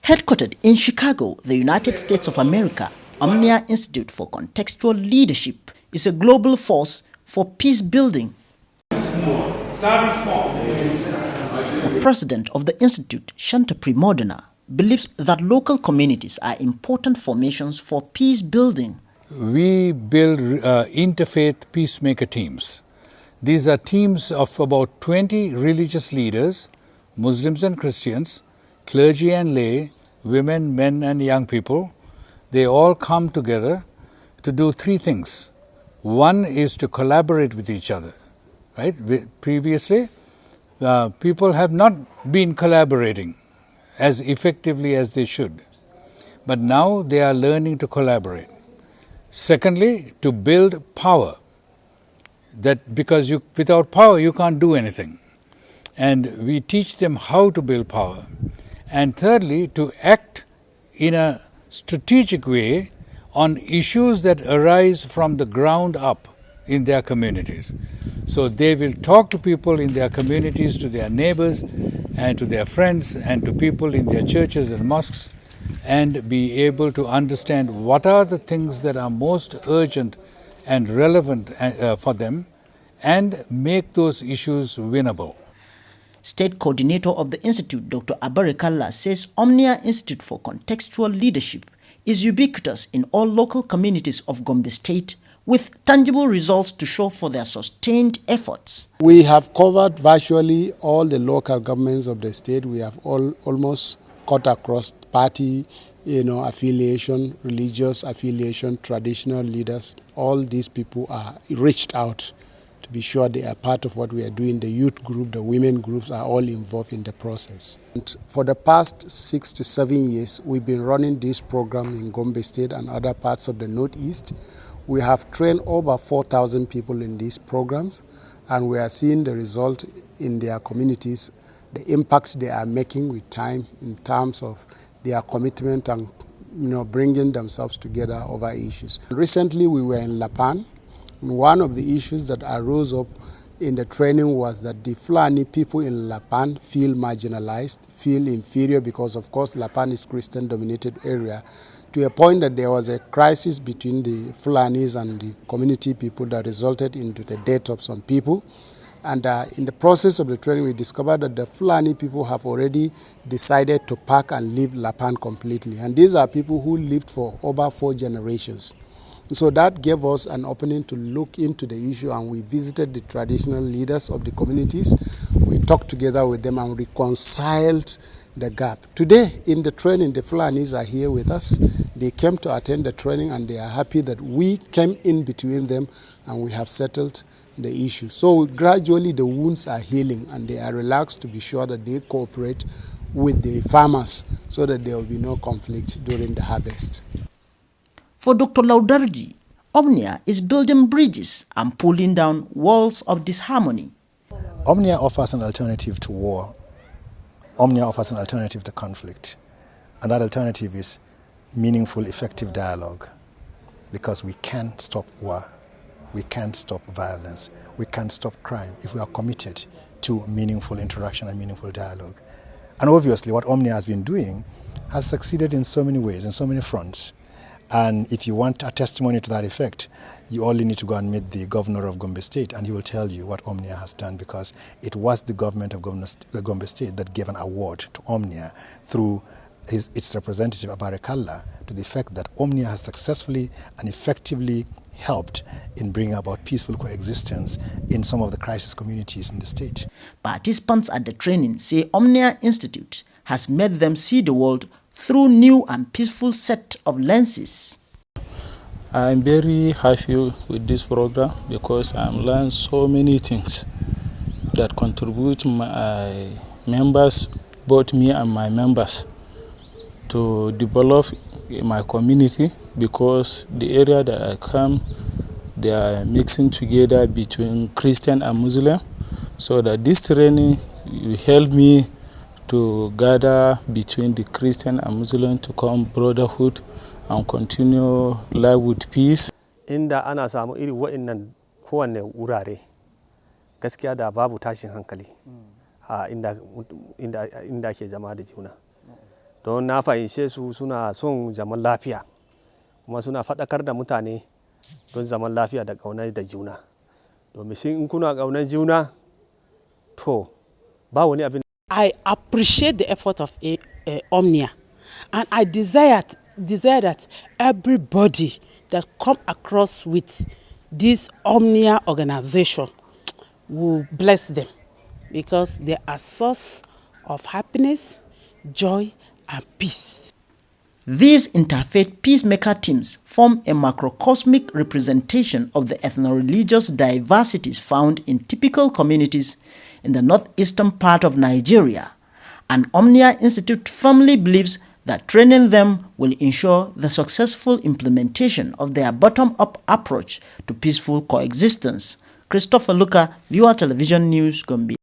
Headquartered in Chicago, the United States of America, OMNIA Institute for Contextual Leadership is a global force for peace building. Starting small. The president of the institute, Shanta Primodana, believes that local communities are important formations for peace building. We build interfaith peacemaker teams. These are teams of about 20 religious leaders, Muslims and Christians, clergy and lay, women, men and young people. They all come together to do three things. One is to collaborate with each other. Right? Previously, people have not been collaborating as effectively as they should. But now they are learning to collaborate. Secondly, to build power. That because without power you can't do anything. And we teach them how to build power. And thirdly, to act in a strategic way on issues that arise from the ground up in their communities. So they will talk to people in their communities, to their neighbors and to their friends and to people in their churches and mosques, and be able to understand what are the things that are most urgent and relevant for them and make those issues winnable. State coordinator of the institute, Dr. Abarekalla, says OMNIA Institute for Contextual Leadership is ubiquitous in all local communities of Gombe State, with tangible results to show for their sustained efforts. We have covered virtually all the local governments of the state. We have almost cut across party, affiliation, religious affiliation, traditional leaders. All these people are reached out to be sure they are part of what we are doing. The youth group, the women groups are all involved in the process. And for the past 6 to 7 years, we've been running this program in Gombe State and other parts of the Northeast. We have trained over 4,000 people in these programs, and we are seeing the result in their communities, the impact they are making with time in terms of their commitment and bringing themselves together over issues. Recently, we were in Lapan. One of the issues that arose up in the training was that the Fulani people in Lapan feel marginalized, feel inferior because, of course, Lapan is a Christian-dominated area, to a point that there was a crisis between the Fulanis and the community people that resulted into the death of some people. And in the process of the training, we discovered that the Fulani people have already decided to pack and leave Lapan completely. And these are people who lived for over 4 generations. So that gave us an opening to look into the issue, and we visited the traditional leaders of the communities. We talked together with them and reconciled the gap. Today in the training, the Fulanis are here with us. They came to attend the training and they are happy that we came in between them and we have settled the issue. So gradually the wounds are healing and they are relaxed to be sure that they cooperate with the farmers so that there will be no conflict during the harvest. For Dr. Laudarji, OMNIA is building bridges and pulling down walls of disharmony. OMNIA offers an alternative to war. OMNIA offers an alternative to conflict. And that alternative is meaningful, effective dialogue. Because we can't stop war. We can't stop violence. We can't stop crime if we are committed to meaningful interaction and meaningful dialogue. And obviously what OMNIA has been doing has succeeded in so many ways, in so many fronts. And if you want a testimony to that effect, you only need to go and meet the governor of Gombe State and he will tell you what OMNIA has done, because it was the government of Gombe State that gave an award to OMNIA through its representative Abarekalla, to the effect that OMNIA has successfully and effectively helped in bringing about peaceful coexistence in some of the crisis communities in the state. Participants at the training say OMNIA Institute has made them see the world through new and peaceful set of lenses. I'm very happy with this program because I'm learning so many things that contribute to my members, both me and my members, to develop my community, because the area that I come, they are mixing together between Christian and Muslim, so that this training will help me to gather between the Christian and Muslim to come brotherhood and continue life with peace. Inda ana samu iri wa'annan kowanne wurare gaskiya da babu tashin hankali inda ke zama da juna. don na fahimce su suna son zaman lafiya kuma suna faɗakar da mutane don zaman lafiya da ƙauna da juna domin in kuna ƙaunar juna to ba wani abin. I appreciate the effort of OMNIA, and I desire that everybody that come across with this OMNIA organization will bless them, because they are a source of happiness, joy, and peace. These interfaith peacemaker teams form a macrocosmic representation of the ethno-religious diversities found in typical communities in the northeastern part of Nigeria, and OMNIA Institute firmly believes that training them will ensure the successful implementation of their bottom-up approach to peaceful coexistence. Christopher Luka, Viewer Television News, Gombe.